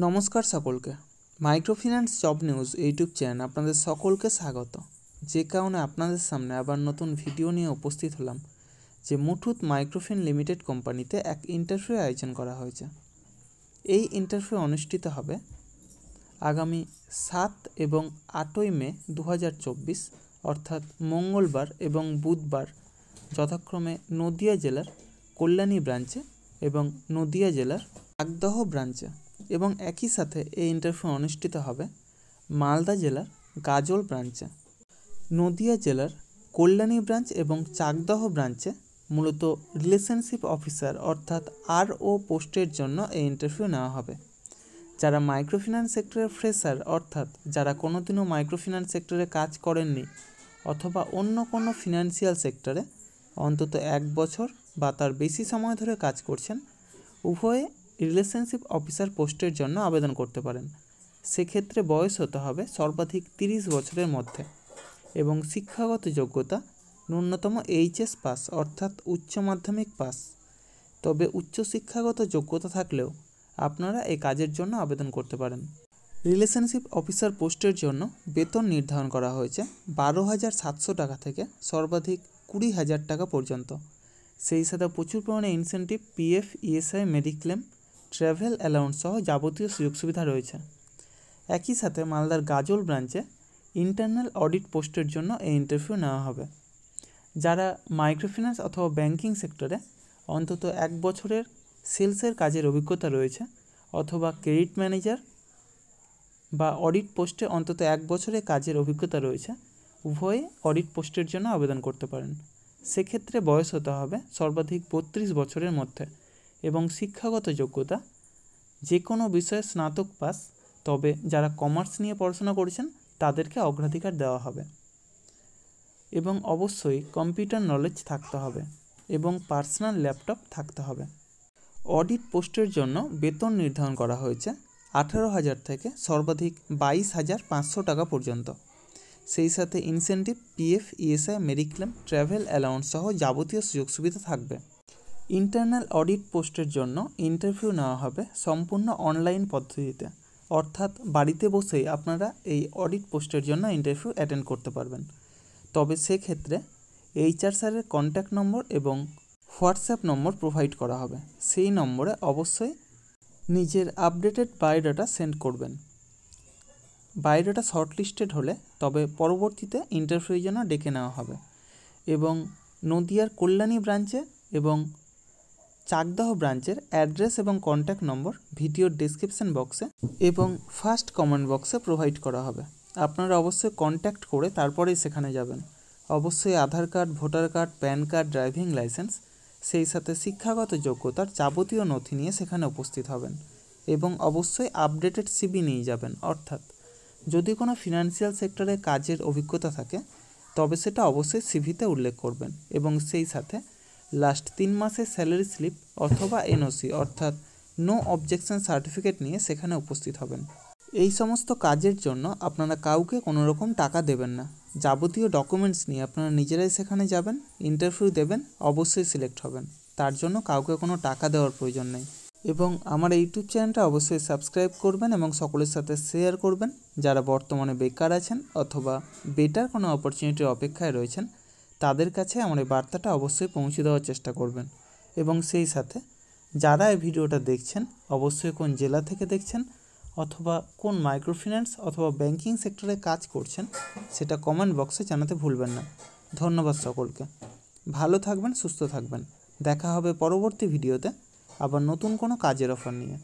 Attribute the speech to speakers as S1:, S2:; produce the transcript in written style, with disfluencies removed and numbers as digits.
S1: নমস্কার সকলকে। Microfinance job news YouTube channel আপনাদের সকলকে স্বাগত। যে কারণে আপনাদের সামনে আবার নতুন ভিডিও নিয়ে উপস্থিত হলাম যে মুঠুত মাইক্রোফিন লিমিটেড কোম্পানিতে এক ইন্টারভিউ আয়োজন করা হয়েছে। এই ইন্টারভিউ অনুষ্ঠিত হবে আগামী 7 এবং 8ই মে 2024 অর্থাৎ মঙ্গলবার এবং বুধবার যথাক্রমে নদিয়া জেলার কল্যাণী ব্রাঞ্চে এবং নদিয়া জেলার চাকদহ ব্রাঞ্চে, এবং একই সাথে এই ইন্টারভিউ অনুষ্ঠিত হবে মালদা জেলার গাজল ব্রাঞ্চে। নদিয়া জেলার কল্যাণী ব্রাঞ্চ এবং চাকদহ ব্রাঞ্চে মূলত রিলেশনশিপ অফিসার অর্থাৎ আরও পোস্টের জন্য এই ইন্টারভিউ নেওয়া হবে। যারা মাইক্রোফিন্যান্স সেক্টরের ফ্রেশার অর্থাৎ যারা কোনোদিনও মাইক্রোফিন্যান্স সেক্টরে কাজ করেননি অথবা অন্য কোনো ফিনান্সিয়াল সেক্টরে অন্তত 1 বছর বা তার বেশি সময় ধরে কাজ করছেন, উভয়ে রিলেশনশিপ অফিসার পোস্টের জন্য আবেদন করতে পারেন। সেক্ষেত্রে বয়স হতে হবে সর্বাধিক 30 বছরের মধ্যে এবং শিক্ষাগত যোগ্যতা ন্যূনতম এইচএস পাস অর্থাৎ উচ্চ মাধ্যমিক পাস। তবে উচ্চশিক্ষাগত যোগ্যতা থাকলেও আপনারা এই কাজের জন্য আবেদন করতে পারেন। রিলেশনশিপ অফিসার পোস্টের জন্য বেতন নির্ধারণ করা হয়েছে 12,700 টাকা থেকে সর্বাধিক 20,000 টাকা পর্যন্ত। সেই সাথে প্রচুর পরিমাণে incentive, PF, ESI, mediclaim, travel allowance সহ যাবতীয় সুযোগ সুবিধা রয়েছে। একই সাথে মালদার গাজল ব্রাঞ্চে ইন্টারনাল অডিট পোস্টের জন্য এই ইন্টারভিউ নেওয়া হবে। যারা মাইক্রোফিন্যান্স অথবা ব্যাংকিং সেক্টরে অন্তত 1 বছরের সেলসের কাজের অভিজ্ঞতা রয়েছে অথবা ক্রেডিট ম্যানেজার বা অডিট পোস্টে অন্তত 1 বছরের কাজের অভিজ্ঞতা রয়েছে, উভয়ে অডিট পোস্টের জন্য আবেদন করতে পারেন। সেক্ষেত্রে বয়স হতে হবে সর্বাধিক 32 বছরের মধ্যে এবং শিক্ষাগত যোগ্যতা যে কোনো বিষয়ে স্নাতক পাস। তবে যারা কমার্স নিয়ে পড়াশোনা করেছেন তাদেরকে অগ্রাধিকার দেওয়া হবে এবং অবশ্যই কম্পিউটার নলেজ থাকতে হবে এবং পার্সোনাল ল্যাপটপ থাকতে হবে। অডিট পোস্টের জন্য বেতন নির্ধারণ করা হয়েছে 18,000 থেকে সর্বাধিক 22,500 টাকা পর্যন্ত। সেই সাথে incentive, PF, ESI, mediclaim, travel allowance সহ যাবতীয় সুযোগ সুবিধা থাকবে। ইন্টারনাল অডিট পোস্টের জন্য ইন্টারভিউ নেওয়া হবে সম্পূর্ণ অনলাইন পদ্ধতিতে, অর্থাৎ বাড়িতে বসেই আপনারা এই অডিট পোস্টের জন্য ইন্টারভিউ অ্যাটেন্ড করতে পারবেন। তবে সেক্ষেত্রে এইচআর স্যারের কন্ট্যাক্ট নম্বর এবং হোয়াটসঅ্যাপ নম্বর প্রোভাইড করা হবে। সেই নম্বরে অবশ্যই নিজের আপডেটেড বায়োডাটা সেন্ড করবেন। বায়োডাটা শর্টলিস্টেড হলে তবে পরবর্তীতে ইন্টারভিউর জন্য ডেকে নেওয়া হবে। এবং নদিয়ার কল্যাণী ব্রাঞ্চে এবং চাকদহ ব্রাঞ্চের অ্যাড্রেস এবং কন্ট্যাক্ট নম্বর ভিডিওর ডেসক্রিপশন বক্সে এবং ফার্স্ট কমেন্ট বক্সে প্রোভাইড করা হবে। আপনারা অবশ্যই কন্ট্যাক্ট করে তারপরেই সেখানে যাবেন। অবশ্যই Aadhaar card, voter card, PAN card, driving licence, সেই সাথে শিক্ষাগত যোগ্যতার যাবতীয় নথি নিয়ে সেখানে উপস্থিত হবেন এবং অবশ্যই আপডেটেড সিভি নিয়ে যাবেন। অর্থাৎ যদি কোনো ফিনান্সিয়াল সেক্টরে কাজের অভিজ্ঞতা থাকে তবে সেটা অবশ্যই সিভিতে উল্লেখ করবেন এবং সেই সাথে লাস্ট 3 মাসের স্যালারি স্লিপ অথবা এনওসি অর্থাৎ নো অবজেকশন সার্টিফিকেট নিয়ে সেখানে উপস্থিত হবেন। এই সমস্ত কাজের জন্য আপনারা কাউকে কোনো রকম টাকা দেবেন না। যাবতীয় ডকুমেন্টস নিয়ে আপনারা নিজেরাই সেখানে যাবেন, ইন্টারভিউ দেবেন, অবশ্যই সিলেক্ট হবেন। তার জন্য কাউকে কোনো টাকা দেওয়ার প্রয়োজন নেই। এবং আমার ইউটিউব চ্যানেলটা অবশ্যই সাবস্ক্রাইব করবেন এবং সকলের সাথে শেয়ার করবেন। যারা বর্তমানে বেকার আছেন অথবা বেটার কোনো অপরচুনিটির অপেক্ষায় রয়েছেন তাদের কাছে আমার এই বার্তাটা অবশ্যই পৌঁছে দেওয়ার চেষ্টা করবেন। এবং সেই সাথে যারা এই ভিডিওটা দেখছেন অবশ্যই কোন জেলা থেকে দেখছেন অথবা কোন মাইক্রোফিন্যান্স অথবা ব্যাংকিং সেক্টরে কাজ করছেন সেটা কমেন্ট বক্সে জানাতে ভুলবেন না। ধন্যবাদ সকলকে। ভালো থাকবেন, সুস্থ থাকবেন। দেখা হবে পরবর্তী ভিডিওতে আবার নতুন কোনো কাজের অফার নিয়ে।